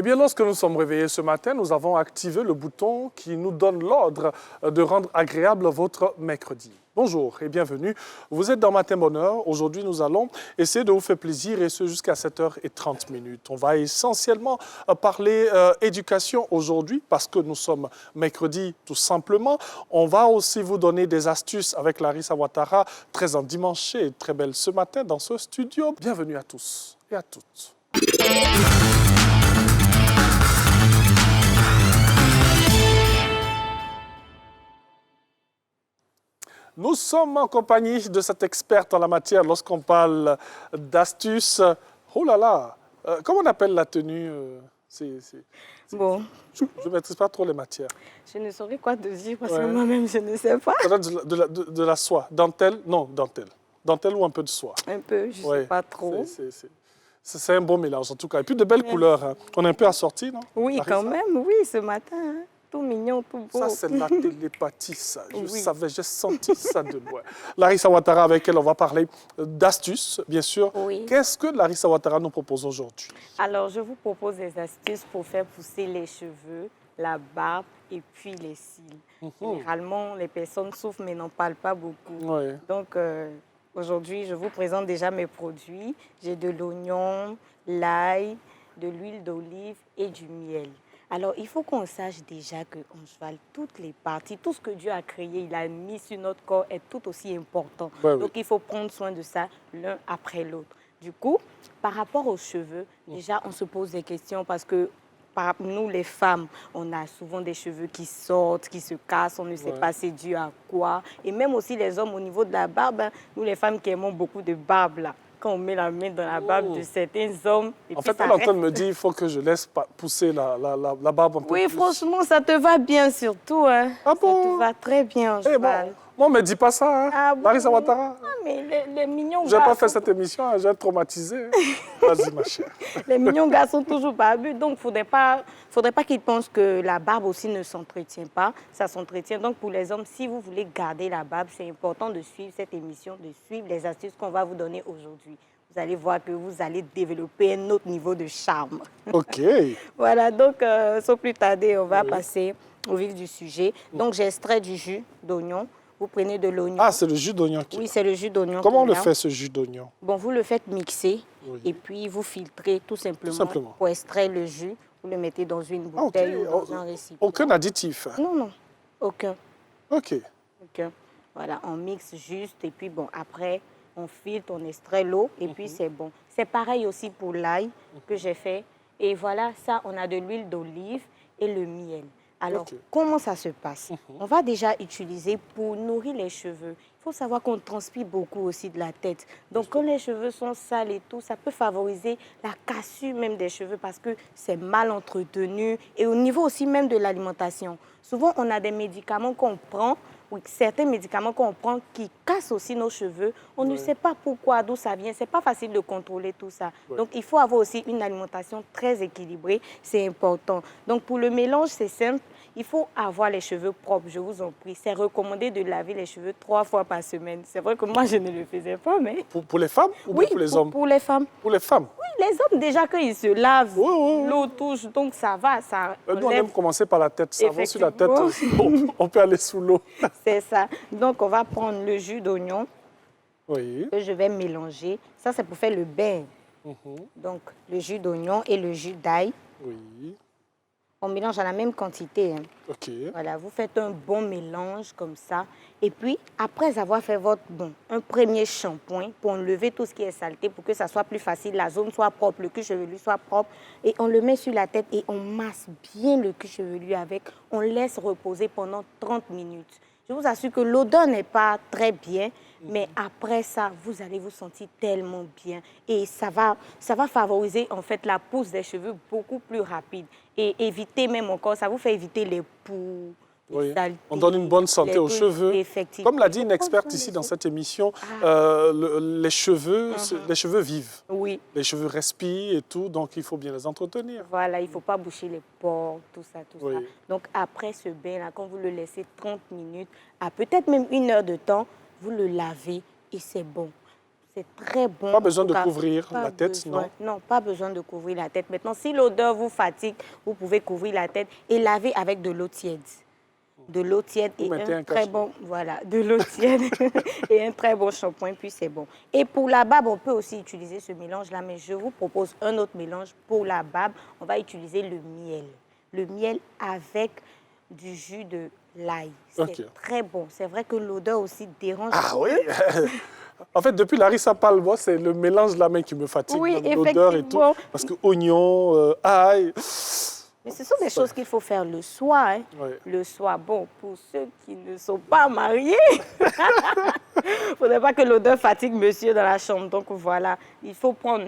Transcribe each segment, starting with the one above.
bien, lorsque nous sommes réveillés ce matin, nous avons activé le bouton qui nous donne l'ordre de rendre agréable votre mercredi. Bonjour et bienvenue. Vous êtes dans Matin Bonheur. Aujourd'hui, nous allons essayer de vous faire plaisir et ce jusqu'à 7h30. On va essentiellement parler éducation aujourd'hui parce que nous sommes mercredi tout simplement. On va aussi vous donner des astuces avec Larissa Ouattara, très endimanchée et très belle ce matin dans ce studio. Bienvenue à tous et à toutes. Nous sommes en compagnie de cette experte en la matière lorsqu'on parle d'astuces. Oh là là, comment on appelle la tenue Bon. Je ne maîtrise pas trop les matières. Je ne saurais quoi te dire parce que moi-même, je ne sais pas. De la soie. Dentelle? Non, dentelle. Dentelle ou un peu de soie? Un peu, je ne sais pas trop. C'est un bon mélange en tout cas. Et puis de belles couleurs. Hein. On est un peu assortis, non? Oui, Larissa? quand même, oui, ce matin. Hein. Tout mignon, tout beau. Ça, c'est la télépathie, ça. Je savais, j'ai senti ça de loin. Larissa Ouattara, avec elle, on va parler d'astuces, bien sûr. Oui. Qu'est-ce que Larissa Ouattara nous propose aujourd'hui? Alors, je vous propose des astuces pour faire pousser les cheveux, la barbe et puis les cils. Généralement, les personnes souffrent mais n'en parlent pas beaucoup. Oui. Donc, aujourd'hui, je vous présente déjà mes produits. J'ai de l'oignon, l'ail, de l'huile d'olive et du miel. Alors, il faut qu'on sache déjà qu'en cheval, toutes les parties, tout ce que Dieu a créé, il a mis sur notre corps est tout aussi important. Donc, il faut prendre soin de ça l'un après l'autre. Du coup, par rapport aux cheveux, déjà, on se pose des questions parce que nous, les femmes, on a souvent des cheveux qui sortent, qui se cassent, on ne sait pas c'est dû à quoi. Et même aussi les hommes, au niveau de la barbe, hein, nous, les femmes qui aimons beaucoup de barbe, là, quand on met la main dans la barbe de certains hommes... En fait, elle est en train de me dire qu'il faut que je laisse pousser la barbe un peu plus. Oui, franchement, ça te va bien surtout. Hein. Ah bon? Ça te va très bien, je bon, non, mais dis pas ça, hein. Ah bon? Larissa Ouattara. Ah, mais les mignons Je gars... n'ai pas fait cette émission, hein, j'ai traumatisé. Vas-y, ma chère. Les mignons gars sont toujours barbus, donc il ne faudrait pas qu'ils pensent que la barbe aussi ne s'entretient pas. Ça s'entretient. Donc, pour les hommes, si vous voulez garder la barbe, c'est important de suivre cette émission, de suivre les astuces qu'on va vous donner aujourd'hui. Vous allez voir que vous allez développer un autre niveau de charme. OK. Voilà, donc, sans plus tarder, on va passer au vif du sujet. Donc, j'ai extrait du jus d'oignon. Vous prenez de l'oignon. Ah, c'est le jus d'oignon qui... Oui, c'est le jus d'oignon. Comment on le fait, ce jus d'oignon? Bon, vous le faites mixer et puis vous filtrez tout simplement. Pour extraire le jus. Vous le mettez dans une bouteille ou dans un récipient. Aucun additif? Non, non, aucun. OK. Aucun. Voilà, on mixe juste et puis bon, après, on filtre, on extrait l'eau et puis c'est bon. C'est pareil aussi pour l'ail que j'ai fait. Et voilà, ça, on a de l'huile d'olive et le miel. Alors, comment ça se passe? On va déjà utiliser pour nourrir les cheveux. Il faut savoir qu'on transpire beaucoup aussi de la tête. Donc, quand les cheveux sont sales et tout, ça peut favoriser la cassure même des cheveux parce que c'est mal entretenu. Et au niveau aussi même de l'alimentation. Souvent, on a des médicaments qu'on prend, ou certains médicaments qu'on prend qui cassent aussi nos cheveux. On ne sait pas pourquoi, d'où ça vient. Ce n'est pas facile de contrôler tout ça. Donc, il faut avoir aussi une alimentation très équilibrée. C'est important. Donc, pour le mélange, c'est simple. Il faut avoir les cheveux propres, je vous en prie. C'est recommandé de laver les cheveux 3 fois par semaine. C'est vrai que moi, je ne le faisais pas, mais... Pour les femmes ou pour les hommes? Pour les femmes. Pour les femmes? Oui, les hommes, déjà, quand ils se lavent, l'eau touche, donc ça va. Nous, on aime commencer par la tête. Ça va sur la tête, on peut aller sous l'eau. C'est ça. Donc, on va prendre le jus d'oignon que je vais mélanger. Ça, c'est pour faire le bain. Donc, le jus d'oignon et le jus d'ail. On mélange à la même quantité. Hein. Voilà, vous faites un bon mélange comme ça. Et puis, après avoir fait un premier shampoing pour enlever tout ce qui est saleté, pour que ça soit plus facile, la zone soit propre, le cuir chevelu soit propre, et on le met sur la tête et on masse bien le cuir chevelu avec. On laisse reposer pendant 30 minutes. Je vous assure que l'odeur n'est pas très bien, mais après ça, vous allez vous sentir tellement bien. Et ça va favoriser en fait la pousse des cheveux beaucoup plus rapide. Et éviter même encore, ça vous fait éviter les poux, les saletés. On donne une bonne santé aux cheveux. Effectivement. Comme l'a dit une experte ici dans cette émission, les cheveux vivent. Oui. Les cheveux respirent et tout, donc il faut bien les entretenir. Voilà, il ne faut pas boucher les pores, tout ça. Donc après ce bain-là, quand vous le laissez 30 minutes, à peut-être même 1 heure de temps, vous le lavez et c'est bon. C'est très bon. Pas besoin En de tout cas, couvrir pas la tête, besoin. non? Non, pas besoin de couvrir la tête. Maintenant, si l'odeur vous fatigue, vous pouvez couvrir la tête et laver avec de l'eau tiède. De l'eau tiède Vous et mettez un un très cachet. bon, voilà, de l'eau tiède et un très bon shampoing, puis c'est bon. Et pour la barbe, on peut aussi utiliser ce mélange-là, mais je vous propose un autre mélange. Pour la barbe, on va utiliser le miel. Le miel avec du jus de l'ail. C'est Ok. très bon. C'est vrai que l'odeur aussi dérange. Ah oui. En fait, depuis Larissa parle, moi, c'est le mélange de la main qui me fatigue, Oui, même l'odeur et tout. effectivement. Parce que oignon, ail. Mais ce sont des choses qu'il faut faire le soir. Hein. Oui. Le soir, bon, pour ceux qui ne sont pas mariés, il ne faudrait pas que l'odeur fatigue monsieur dans la chambre. Donc voilà, il faut prendre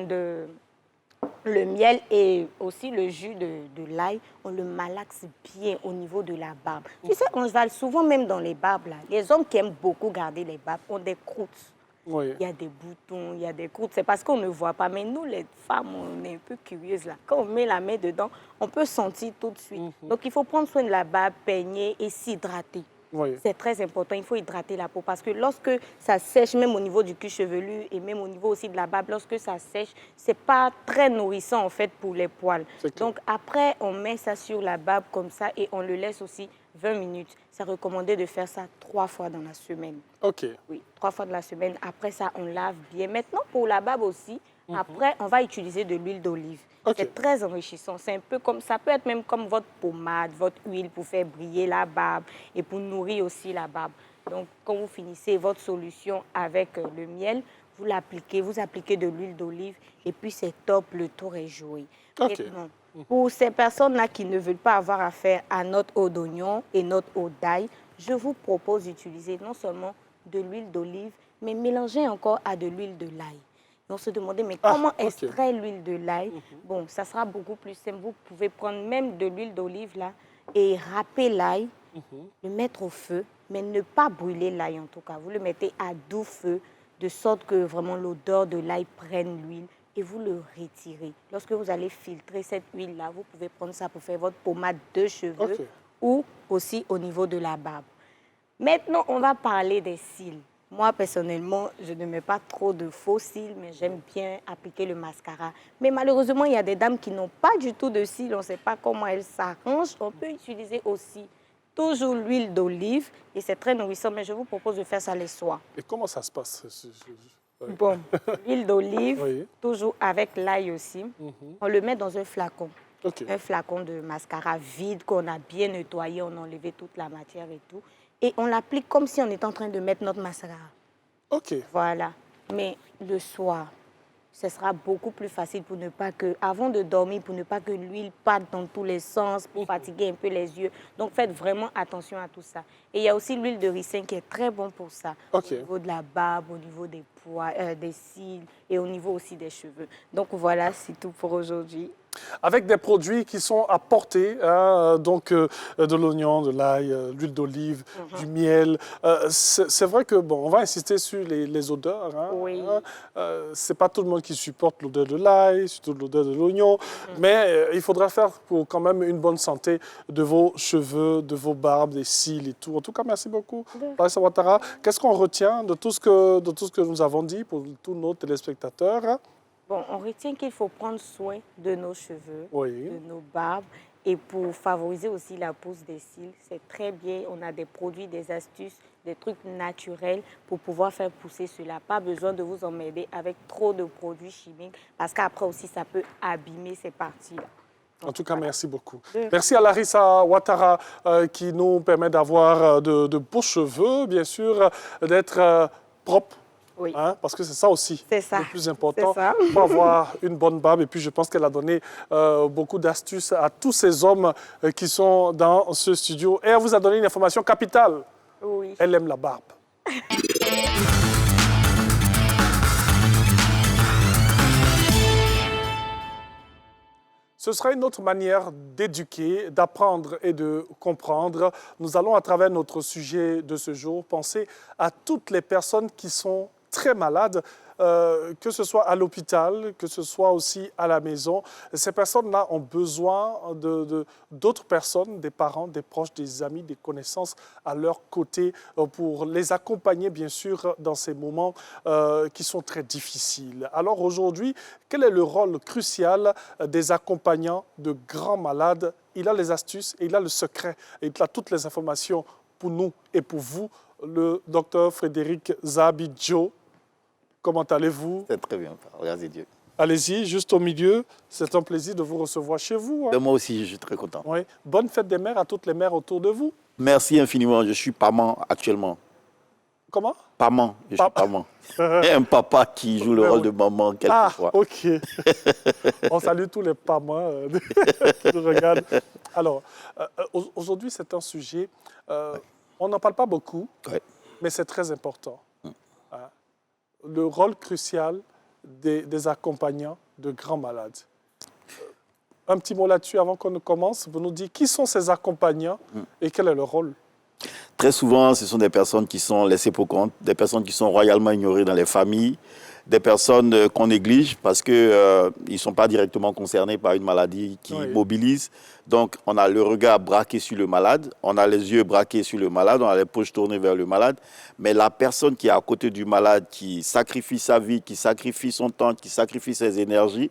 le miel et aussi le jus de l'ail. On le malaxe bien au niveau de la barbe. Tu sais, on va souvent même dans les barbes, là. Les hommes qui aiment beaucoup garder les barbes ont des croûtes. Oui. Il y a des boutons, il y a des croûtes. C'est parce qu'on ne voit pas. Mais nous, les femmes, on est un peu curieuses là. Quand on met la main dedans, on peut sentir tout de suite. Donc, il faut prendre soin de la barbe, peigner et s'hydrater. Oui. C'est très important. Il faut hydrater la peau parce que lorsque ça sèche, même au niveau du cuir chevelu et même au niveau aussi de la barbe, lorsque ça sèche, c'est pas très nourrissant en fait pour les poils. C'est clair. Donc, après, on met ça sur la barbe comme ça et on le laisse aussi 20 minutes. C'est recommandé de faire ça 3 fois dans la semaine. OK. Oui, 3 fois de la semaine. Après ça, on lave bien. Maintenant, pour la barbe aussi, après, on va utiliser de l'huile d'olive. Ok. C'est très enrichissant. C'est un peu comme, ça peut être même comme votre pommade, votre huile pour faire briller la barbe et pour nourrir aussi la barbe. Donc, quand vous finissez votre solution avec le miel, vous appliquez de l'huile d'olive et puis c'est top, le tour est joué. Ok. Maintenant, pour ces personnes-là qui ne veulent pas avoir affaire à notre eau d'oignon et notre eau d'ail, je vous propose d'utiliser non seulement de l'huile d'olive, mais mélanger encore à de l'huile de l'ail. Et on se demandait, mais comment ok. extraire l'huile de l'ail? Bon, ça sera beaucoup plus simple. Vous pouvez prendre même de l'huile d'olive là et râper l'ail, le mettre au feu, mais ne pas brûler l'ail en tout cas. Vous le mettez à doux feu, de sorte que vraiment l'odeur de l'ail prenne l'huile et vous le retirez. Lorsque vous allez filtrer cette huile-là, vous pouvez prendre ça pour faire votre pommade de cheveux Ok. ou aussi au niveau de la barbe. Maintenant, on va parler des cils. Moi, personnellement, je ne mets pas trop de faux cils, mais j'aime bien appliquer le mascara. Mais malheureusement, il y a des dames qui n'ont pas du tout de cils. On ne sait pas comment elles s'arrangent. On peut utiliser aussi toujours l'huile d'olive et c'est très nourrissant, mais je vous propose de faire ça les soirs. Et comment ça se passe? Oui. Bon, l'huile d'olive, Oui. toujours avec l'ail aussi. On le met dans un flacon. OK. Un flacon de mascara vide qu'on a bien nettoyé, on a enlevé toute la matière et tout. Et on l'applique comme si on était en train de mettre notre mascara. OK. Voilà. Mais le soir, ce sera beaucoup plus facile pour ne pas que, avant de dormir, pour ne pas que l'huile parte dans tous les sens, pour fatiguer un peu les yeux. Donc faites vraiment attention à tout ça. Et il y a aussi l'huile de ricin qui est très bon pour ça. Ok. Au niveau de la barbe, au niveau des poils, des cils et au niveau aussi des cheveux. Donc voilà, c'est tout pour aujourd'hui. Avec des produits qui sont apportés, hein, donc de l'oignon, de l'ail, l'huile d'olive, du miel. C'est vrai que, bon, on va insister sur les odeurs. Hein, Oui. c'est pas tout le monde qui supporte l'odeur de l'ail, surtout l'odeur de l'oignon, mais il faudra faire pour quand même une bonne santé de vos cheveux, de vos barbes, des cils et tout. En tout cas, merci beaucoup, Larissa Ouattara. Qu'est-ce qu'on retient de tout ce que nous avons dit pour tous nos téléspectateurs? Hein? Bon, on retient qu'il faut prendre soin de nos cheveux, Oui. de nos barbes. Et pour favoriser aussi la pousse des cils, c'est très bien. On a des produits, des astuces, des trucs naturels pour pouvoir faire pousser cela. Pas besoin de vous emmerder avec trop de produits chimiques parce qu'après aussi, ça peut abîmer ces parties-là. En tout cas, merci beaucoup. Merci à Larissa Ouattara qui nous permet d'avoir de beaux cheveux, bien sûr, d'être propre. Oui. Hein, parce que c'est ça aussi C'est ça. le plus important C'est ça. pour avoir une bonne barbe. Et puis, je pense qu'elle a donné beaucoup d'astuces à tous ces hommes qui sont dans ce studio. Et elle vous a donné une information capitale. Oui. Elle aime la barbe. Ce sera une autre manière d'éduquer, d'apprendre et de comprendre. Nous allons, à travers notre sujet de ce jour, penser à toutes les personnes qui sont très malades que ce soit à l'hôpital, que ce soit aussi à la maison. Ces personnes-là ont besoin d'autres personnes, des parents, des proches, des amis, des connaissances à leur côté pour les accompagner, bien sûr, dans ces moments qui sont très difficiles. Alors aujourd'hui, quel est le rôle crucial des accompagnants de grands malades? Il a les astuces et il a le secret et il a toutes les informations pour nous et pour vous. Le docteur Frédéric Zabidjo, comment allez-vous? C'est très bien, merci Dieu. Allez-y, juste au milieu. C'est un plaisir de vous recevoir chez vous. Hein. Moi aussi, je suis très content. Oui. Bonne fête des mères à toutes les mères autour de vous. Merci infiniment. Je suis parent actuellement. Comment? Parent, je suis parent. Et un papa qui joue le rôle de maman quelquefois. Ah, ok. On salue tous les parents qui nous regardent. Alors, aujourd'hui, c'est un sujet, on n'en parle pas beaucoup, mais c'est très important. Le rôle crucial des accompagnants de grands malades. Un petit mot là-dessus avant qu'on ne commence. Vous nous dites qui sont ces accompagnants et quel est leur rôle? Très souvent, ce sont des personnes qui sont laissées pour compte, des personnes qui sont royalement ignorées dans les familles, des personnes qu'on néglige parce qu'ils ne sont pas directement concernés par une maladie qui mobilise. Donc, on a le regard braqué sur le malade, on a les yeux braqués sur le malade, on a les poches tournées vers le malade. Mais la personne qui est à côté du malade, qui sacrifie sa vie, qui sacrifie son temps, qui sacrifie ses énergies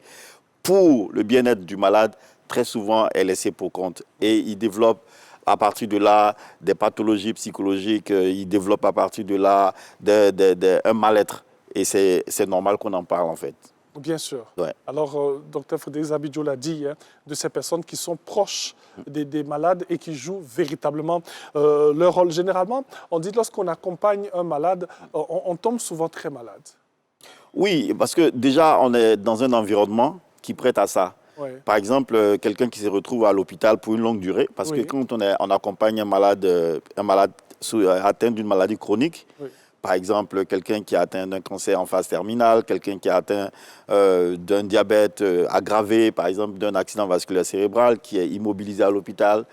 pour le bien-être du malade, très souvent, est laissée pour compte. Et il développe à partir de là des pathologies psychologiques, il développe à partir de là un mal-être. Et c'est normal qu'on en parle en fait. Bien sûr. Ouais. Alors, Dr Frédéric Zabidjo l'a dit, hein, de ces personnes qui sont proches des malades et qui jouent véritablement leur rôle. Généralement, on dit lorsqu'on accompagne un malade, on tombe souvent très malade. Oui, parce que déjà, on est dans un environnement qui prête à ça. Oui. Par exemple, quelqu'un qui se retrouve à l'hôpital pour une longue durée, parce que quand on accompagne un malade atteint d'une maladie chronique, par exemple, quelqu'un qui a atteint d'un cancer en phase terminale, quelqu'un qui a atteint d'un diabète aggravé, par exemple d'un accident vasculaire cérébral, qui est immobilisé à l'hôpital,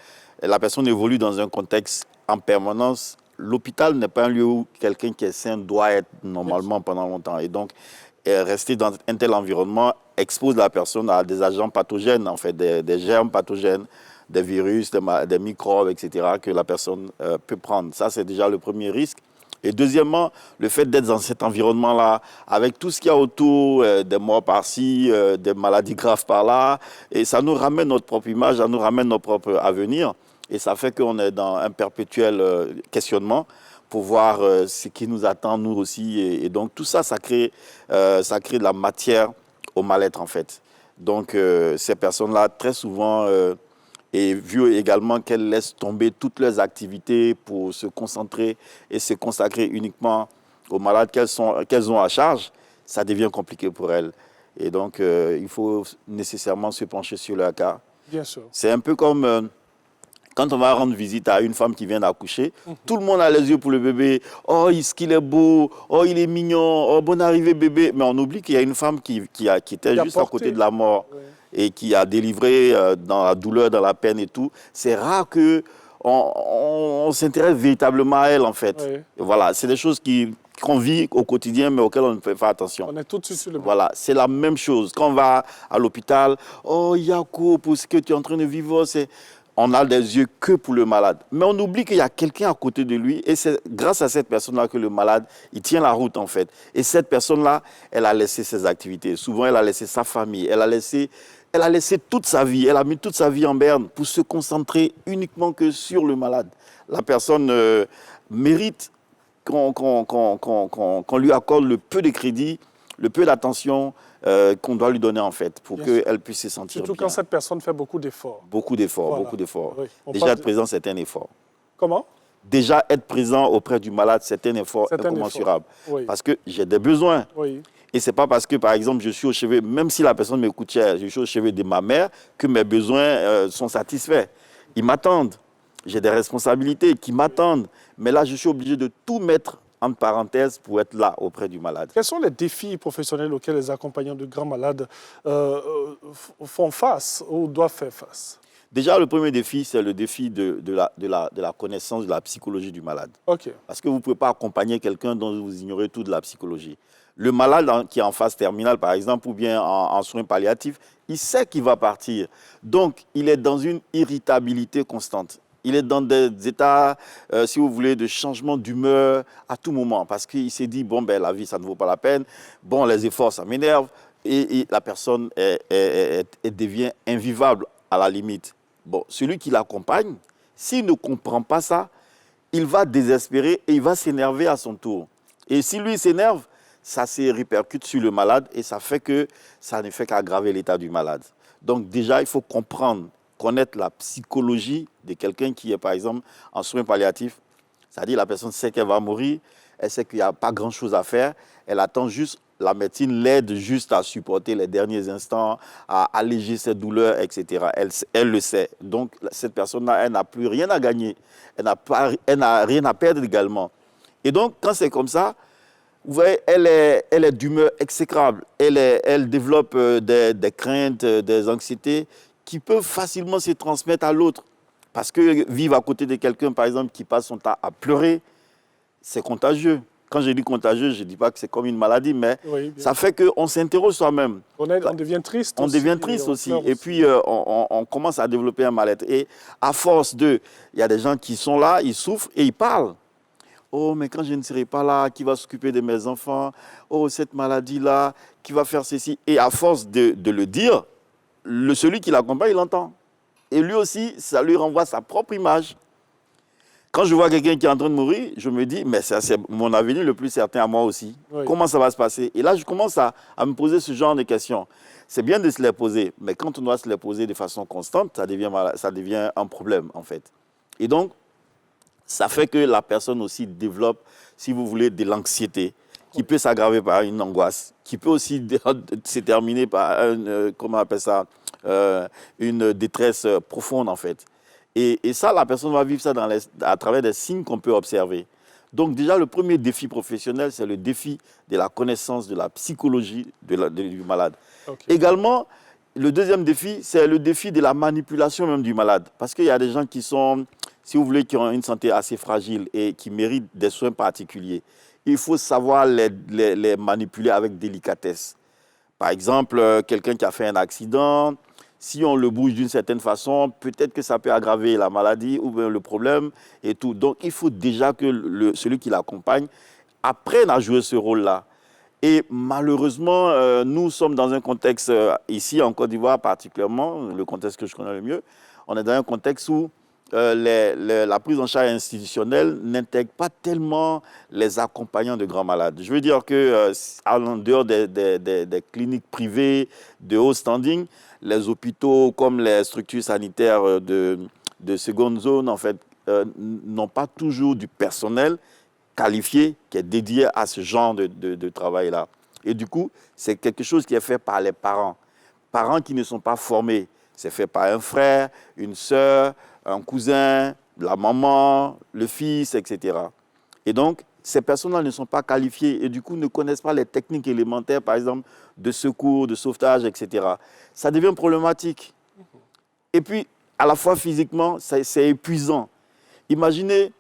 la personne évolue dans un contexte en permanence. L'hôpital n'est pas un lieu où quelqu'un qui est sain doit être normalement pendant longtemps. Et donc, rester dans un tel environnement expose la personne à des agents pathogènes, en fait, des germes pathogènes, des virus, des microbes, etc., que la personne peut prendre. Ça, c'est déjà le premier risque. Et deuxièmement, le fait d'être dans cet environnement-là, avec tout ce qu'il y a autour, des morts par-ci, des maladies graves par-là, et ça nous ramène notre propre image, ça nous ramène notre propre avenir, et ça fait qu'on est dans un perpétuel questionnement pour voir ce qui nous attend, nous aussi. Et donc, tout ça, ça crée de la matière au mal-être, en fait. Donc, ces personnes-là, très souvent, et vu également qu'elles laissent tomber toutes leurs activités pour se concentrer et se consacrer uniquement aux malades qu'elles ont à charge, ça devient compliqué pour elles. Et donc, il faut nécessairement se pencher sur leur cas. Bien sûr. C'est un peu comme quand on va rendre visite à une femme qui vient d'accoucher, tout le monde a les yeux pour le bébé. Oh, ce qu'il est beau, oh, il est mignon, oh, bonne arrivée bébé. Mais on oublie qu'il y a une femme qui était juste à côté de la mort. Oui. Et qui a délivré dans la douleur, dans la peine et tout. C'est rare qu'on s'intéresse véritablement à elle, en fait. Oui. Voilà, c'est des choses qu'on vit au quotidien, mais auxquelles on ne fait pas attention. On est tout de suite sur le bon. Voilà, c'est la même chose. Quand on va à l'hôpital, oh, Yacoub, pour ce que tu es en train de vivre, on a des yeux que pour le malade. Mais on oublie qu'il y a quelqu'un à côté de lui et c'est grâce à cette personne-là que le malade, il tient la route en fait. Et cette personne-là, elle a laissé ses activités. Souvent, elle a laissé sa famille. Elle a laissé toute sa vie. Elle a mis toute sa vie en berne pour se concentrer uniquement que sur le malade. La personne mérite qu'on lui accorde le peu de crédit, le peu d'attention qu'on doit lui donner en fait, pour qu'elle puisse se sentir surtout bien. Quand cette personne fait beaucoup d'efforts. Beaucoup d'efforts, voilà. Beaucoup d'efforts. Oui. Déjà être présent, c'est un effort. Comment? Déjà être présent auprès du malade, c'est un effort incommensurable. Oui. Parce que j'ai des besoins. Oui. Et ce n'est pas parce que, par exemple, je suis au chevet, même si la personne me coûte cher, je suis au chevet de ma mère, que mes besoins sont satisfaits. Ils m'attendent. J'ai des responsabilités qui m'attendent. Mais là, je suis obligé de tout mettre entre parenthèses pour être là auprès du malade. Quels sont les défis professionnels auxquels les accompagnants de grands malades font face ou doivent faire face? Déjà, le premier défi, c'est le défi de la connaissance de la psychologie du malade. OK. Parce que vous ne pouvez pas accompagner quelqu'un dont vous ignorez tout de la psychologie. Le malade qui est en phase terminale, par exemple, ou bien en soins palliatifs, il sait qu'il va partir. Donc, il est dans une irritabilité constante. Il est dans des états, si vous voulez, de changement d'humeur à tout moment. Parce qu'il s'est dit, bon, ben, la vie, ça ne vaut pas la peine. Bon, les efforts, ça m'énerve. Et la personne devient invivable à la limite. Bon, celui qui l'accompagne, s'il ne comprend pas ça, il va désespérer et il va s'énerver à son tour. Et si lui s'énerve, ça se répercute sur le malade et ça fait que ça ne fait qu'aggraver l'état du malade. Donc déjà, il faut comprendre, connaître la psychologie de quelqu'un qui est par exemple en soins palliatifs. C'est-à-dire la personne sait qu'elle va mourir, elle sait qu'il n'y a pas grand-chose à faire, elle attend juste, la médecine l'aide juste à supporter les derniers instants, à alléger ses douleurs, etc. Elle le sait. Donc cette personne-là, elle n'a plus rien à gagner, elle n'a rien à perdre également. Et donc quand c'est comme ça, vous voyez, elle est d'humeur exécrable. Elle développe des craintes, des anxiétés qui peuvent facilement se transmettre à l'autre. Parce que vivre à côté de quelqu'un, par exemple, qui passe son temps à pleurer, c'est contagieux. Quand je dis contagieux, je ne dis pas que c'est comme une maladie, mais oui, ça fait qu'on s'interroge soi-même. On devient triste aussi. On devient triste aussi. Et puis, on commence à développer un mal-être. Et à force il y a des gens qui sont là, ils souffrent et ils parlent. Oh, mais quand je ne serai pas là, qui va s'occuper de mes enfants? Oh, cette maladie-là, qui va faire ceci? Et à force de le dire, celui qui l'accompagne, il l'entend. Et lui aussi, ça lui renvoie sa propre image. Quand je vois quelqu'un qui est en train de mourir, je me dis, mais c'est mon avenir le plus certain à moi aussi. Oui. Comment ça va se passer? Et là, je commence à me poser ce genre de questions. C'est bien de se les poser, mais quand on doit se les poser de façon constante, ça devient un problème, en fait. Et donc, ça fait que la personne aussi développe, si vous voulez, de l'anxiété, qui peut s'aggraver par une angoisse, qui peut aussi se terminer par comment on appelle ça, une détresse profonde, en fait. Et ça, la personne va vivre ça à travers des signes qu'on peut observer. Donc déjà, le premier défi professionnel, c'est le défi de la connaissance de la psychologie du malade. Okay. Également, le deuxième défi, c'est le défi de la manipulation même du malade. Parce qu'il y a des gens qui sont, si vous voulez, qui ont une santé assez fragile et qui méritent des soins particuliers. Il faut savoir les manipuler avec délicatesse. Par exemple, quelqu'un qui a fait un accident, si on le bouge d'une certaine façon, peut-être que ça peut aggraver la maladie ou bien le problème et tout. Donc, il faut déjà que celui qui l'accompagne apprenne à jouer ce rôle-là. Et malheureusement, nous sommes dans un contexte, ici en Côte d'Ivoire particulièrement, le contexte que je connais le mieux, on est dans un contexte où la prise en charge institutionnelle n'intègre pas tellement les accompagnants de grands malades. Je veux dire qu'en dehors des cliniques privées de haut standing, les hôpitaux comme les structures sanitaires de seconde zone, en fait, n'ont pas toujours du personnel qualifié qui est dédié à ce genre de travail-là. Et du coup, c'est quelque chose qui est fait par les parents. Parents qui ne sont pas formés. C'est fait par un frère, une sœur, un cousin, la maman, le fils, etc. Et donc, ces personnes-là ne sont pas qualifiées et du coup ne connaissent pas les techniques élémentaires, par exemple, de secours, de sauvetage, etc. Ça devient problématique. Et puis, à la fois physiquement, c'est épuisant. Imaginez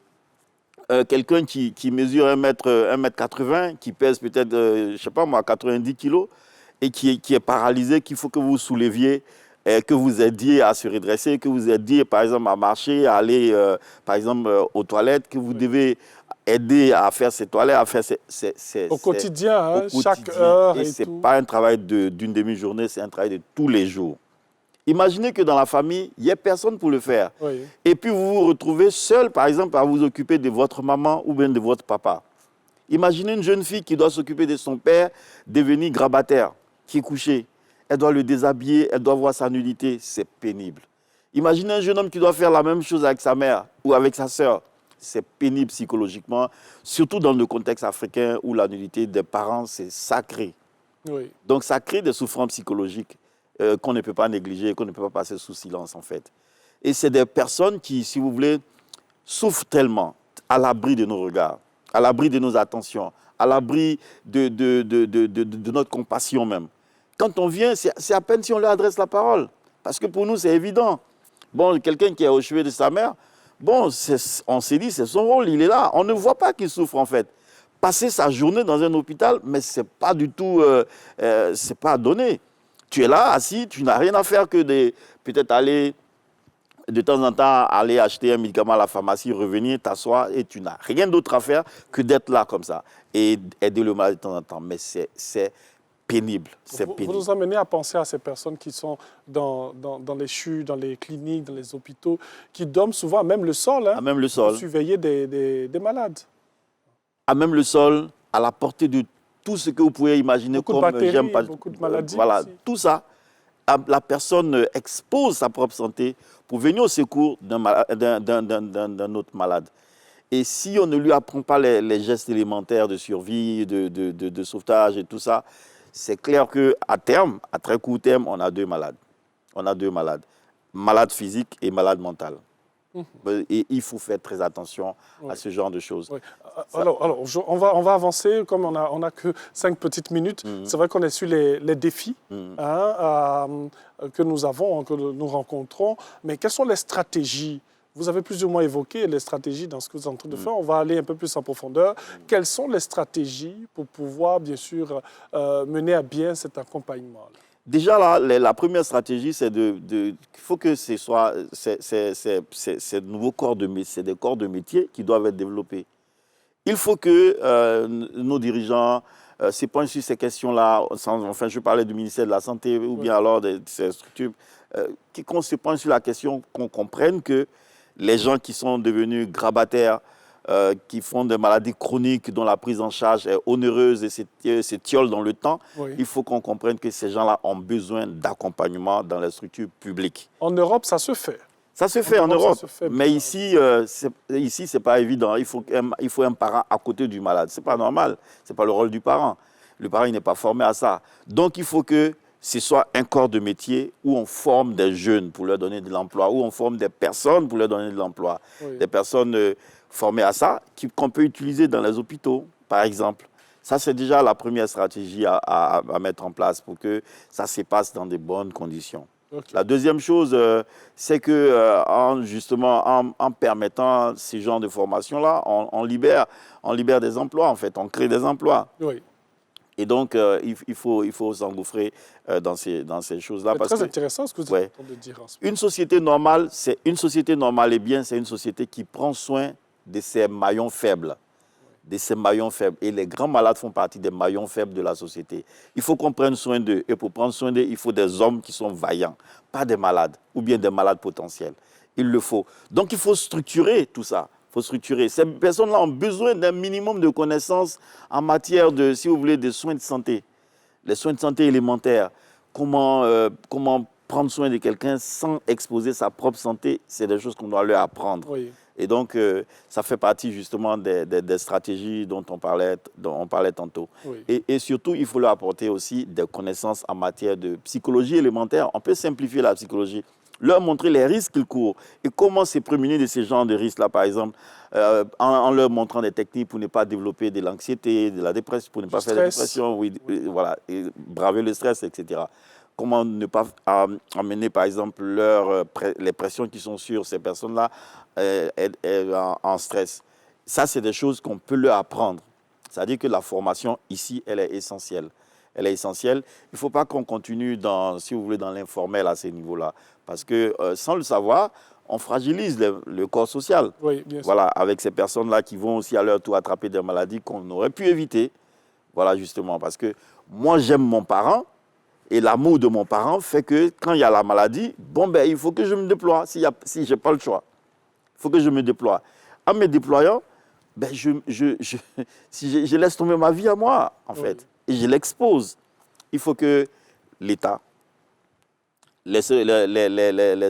quelqu'un qui mesure 1,80 m, qui pèse peut-être, je ne sais pas moi, 90 kg, et qui est paralysé, qu'il faut que vous souleviez, que vous aidiez à se redresser, que vous aidiez, par exemple, à marcher, à aller, par exemple, aux toilettes, que vous devez aider à faire ses toilettes, à faire au quotidien, chaque heure. Et ce n'est pas un travail d'une demi-journée, c'est un travail de tous les jours. Imaginez que dans la famille, il n'y ait personne pour le faire. Oui. Et puis vous vous retrouvez seul, par exemple, à vous occuper de votre maman ou bien de votre papa. Imaginez une jeune fille qui doit s'occuper de son père, devenir grabataire, qui est couché. Elle doit le déshabiller, elle doit voir sa nudité. C'est pénible. Imaginez un jeune homme qui doit faire la même chose avec sa mère ou avec sa sœur. C'est pénible psychologiquement, surtout dans le contexte africain où la nudité des parents, c'est sacré. Oui. Donc ça crée des souffrances psychologiques qu'on ne peut pas négliger, qu'on ne peut pas passer sous silence en fait. Et c'est des personnes qui, si vous voulez, souffrent tellement à l'abri de nos regards, à l'abri de nos attentions, à l'abri de notre compassion même. Quand on vient, c'est à peine si on leur adresse la parole, parce que pour nous, c'est évident. Bon, quelqu'un qui est au chevet de sa mère, bon, on s'est dit, c'est son rôle, il est là. On ne voit pas qu'il souffre, en fait. Passer sa journée dans un hôpital, mais ce n'est pas du tout, c'est pas donné. Tu es là, assis, tu n'as rien à faire que de peut-être aller de temps en temps, aller acheter un médicament à la pharmacie, revenir, t'asseoir, et tu n'as rien d'autre à faire que d'être là comme ça et aider le malade de temps en temps. Mais c'est pénible. Vous nous amenez à penser à ces personnes qui sont dans les CHU, dans les cliniques, dans les hôpitaux, qui dorment souvent à même le sol, à même le sol. Pour surveiller des malades. À même le sol, à la portée de tout ce que vous pouvez imaginer beaucoup comme de bactéries, beaucoup de maladies. Voilà, aussi. tout ça. La personne expose sa propre santé pour venir au secours d'un autre malade. Et si on ne lui apprend pas les gestes élémentaires de survie, de sauvetage et tout ça, c'est clair qu'à terme, à très court terme, on a deux malades. On a deux malades. Malade physique et malade mental. Et il faut faire très attention à ce genre de choses. Oui. Alors on va avancer, comme on a que 5 petites minutes. C'est vrai qu'on est sur les défis que nous avons, que nous rencontrons. Mais quelles sont les stratégies? Vous avez plus ou moins évoqué les stratégies dans ce que vous êtes en train de faire. On va aller un peu plus en profondeur. Quelles sont les stratégies pour pouvoir, bien sûr, mener à bien cet accompagnement? Déjà, là, la première stratégie, c'est qu'il faut que ce soit ces nouveaux corps de métier, c'est des corps de métier qui doivent être développés. Il faut que nos dirigeants se penchent sur ces questions-là. Enfin, je parlais du ministère de la Santé ou bien alors de ces structures, qu'on se penche sur la question, qu'on comprenne que les gens qui sont devenus grabataires, qui font des maladies chroniques dont la prise en charge est onéreuse et s'étiole dans le temps, il faut qu'on comprenne que ces gens-là ont besoin d'accompagnement dans les structures publiques. En Europe, ça se fait. Ça se fait en Europe, mais ici, ce n'est pas évident. Il faut un parent à côté du malade. Ce n'est pas normal, ce n'est pas le rôle du parent. Le parent n'est pas formé à ça. Donc, il faut que ce soit un corps de métier où on forme des jeunes pour leur donner de l'emploi, où on forme des personnes pour leur donner de l'emploi. Des personnes formées à ça qu'on peut utiliser dans les hôpitaux, par exemple. Ça, c'est déjà la première stratégie à mettre en place pour que ça se passe dans de bonnes conditions. La deuxième chose, c'est que en permettant ces genres de formations-là, on libère des emplois, en fait, on crée des emplois. Oui. Et donc, il faut s'engouffrer dans ces choses-là. C'est très intéressant ce que vous êtes en train de dire. Une société normale et bien, c'est une société qui prend soin de ses maillons faibles. Et les grands malades font partie des maillons faibles de la société. Il faut qu'on prenne soin d'eux. Et pour prendre soin d'eux, il faut des hommes qui sont vaillants, pas des malades, ou bien des malades potentiels. Il le faut. Donc, il faut structurer tout ça. Ces personnes-là ont besoin d'un minimum de connaissances en matière de, si vous voulez, de soins de santé. Les soins de santé élémentaires. Comment prendre soin de quelqu'un sans exposer sa propre santé, c'est des choses qu'on doit leur apprendre. Oui. Et donc, ça fait partie justement des stratégies dont on parlait tantôt. Oui. Et surtout, il faut leur apporter aussi des connaissances en matière de psychologie élémentaire. On peut simplifier la psychologie. Leur montrer les risques qu'ils courent et comment se prémunir de ces genres de risques-là, par exemple, en leur montrant des techniques pour ne pas développer de l'anxiété, de la dépression, pour ne pas faire de dépression, voilà, et braver le stress, etc. Comment ne pas amener, par exemple, les pressions qui sont sur ces personnes-là en stress. Ça, c'est des choses qu'on peut leur apprendre. C'est-à-dire que la formation, ici, elle est essentielle. Elle est essentielle. Il ne faut pas qu'on continue, si vous voulez, dans l'informel à ces niveaux-là. Parce que, sans le savoir, on fragilise le corps social. Oui, bien sûr. Voilà, avec ces personnes-là qui vont aussi à leur tour attraper des maladies qu'on aurait pu éviter. Voilà, justement. Parce que moi, j'aime mon parent. Et l'amour de mon parent fait que quand il y a la maladie, il faut que je me déploie, si je n'ai pas le choix. Il faut que je me déploie. En me déployant, je laisse tomber ma vie à moi, en fait. Et je l'expose. Il faut que l'État, les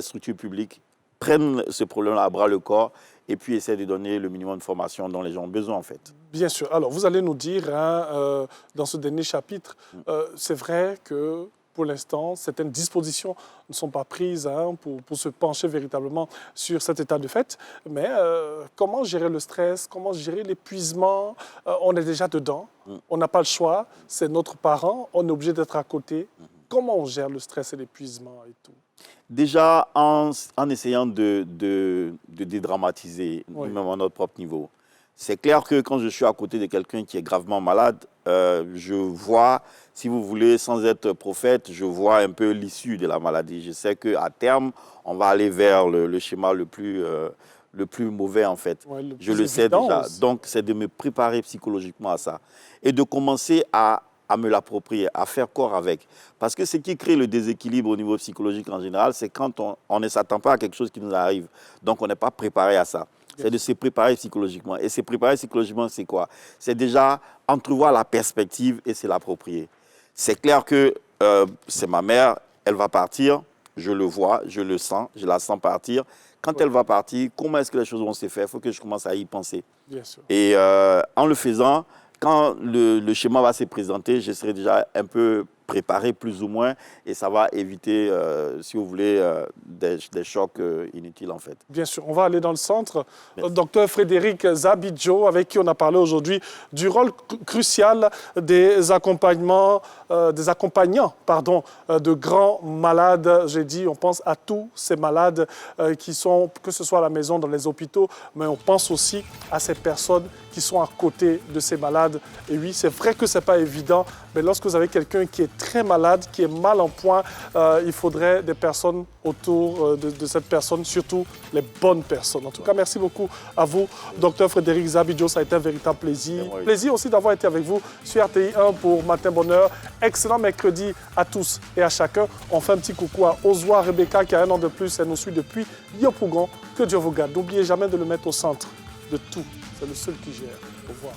structures publiques prennent ce problème-là à bras le corps et puis essaient de donner le minimum de formation dont les gens ont besoin, en fait. Bien sûr. Alors, vous allez nous dire, dans ce dernier chapitre, c'est vrai que, pour l'instant, certaines dispositions ne sont pas prises pour se pencher véritablement sur cet état de fait. Mais comment gérer le stress? Comment gérer l'épuisement? On est déjà dedans. On n'a pas le choix. C'est notre parent. On est obligé d'être à côté. Comment on gère le stress et l'épuisement et tout? Déjà, en essayant de dédramatiser, Oui. même à notre propre niveau. C'est clair que quand je suis à côté de quelqu'un qui est gravement malade, je vois, si vous voulez, sans être prophète, je vois un peu l'issue de la maladie. Je sais qu'à terme, on va aller vers le schéma le plus mauvais, en fait. Ouais, Je le sais déjà. Donc, c'est de me préparer psychologiquement à ça. Et de commencer à me l'approprier, à faire corps avec. Parce que ce qui crée le déséquilibre au niveau psychologique en général, c'est quand on ne s'attend pas à quelque chose qui nous arrive. Donc, on n'est pas préparé à ça. C'est de se préparer psychologiquement. Et se préparer psychologiquement, c'est quoi? C'est déjà entrevoir la perspective et se l'approprier. C'est clair que c'est ma mère, elle va partir, je le vois, je le sens, je la sens partir. Quand elle va partir, comment est-ce que les choses vont se faire? Il faut que je commence à y penser. Bien sûr. Et en le faisant, quand le schéma va se présenter, je serai déjà un peu préparé plus ou moins et ça va éviter, si vous voulez, des chocs inutiles en fait. Bien sûr, on va aller dans le centre. Docteur Frédéric Zabidjo, avec qui on a parlé aujourd'hui du rôle crucial des accompagnants de grands malades. J'ai dit, on pense à tous ces malades qui sont, que ce soit à la maison, dans les hôpitaux, mais on pense aussi à ces personnes qui sont à côté de ces malades. Et oui, c'est vrai que ce n'est pas évident, mais lorsque vous avez quelqu'un qui est très malade, qui est mal en point, il faudrait des personnes autour de cette personne, surtout les bonnes personnes. En tout cas, merci beaucoup à vous, Dr Frédéric Zabidjo. Ça a été un véritable plaisir. Plaisir aussi d'avoir été avec vous sur RTI 1 pour Matin Bonheur. Excellent mercredi à tous et à chacun. On fait un petit coucou à Ozoa Rebecca qui a un an de plus. Elle nous suit depuis Yopougon. Que Dieu vous garde. N'oubliez jamais de le mettre au centre de tout. C'est le seul qui gère. Au revoir.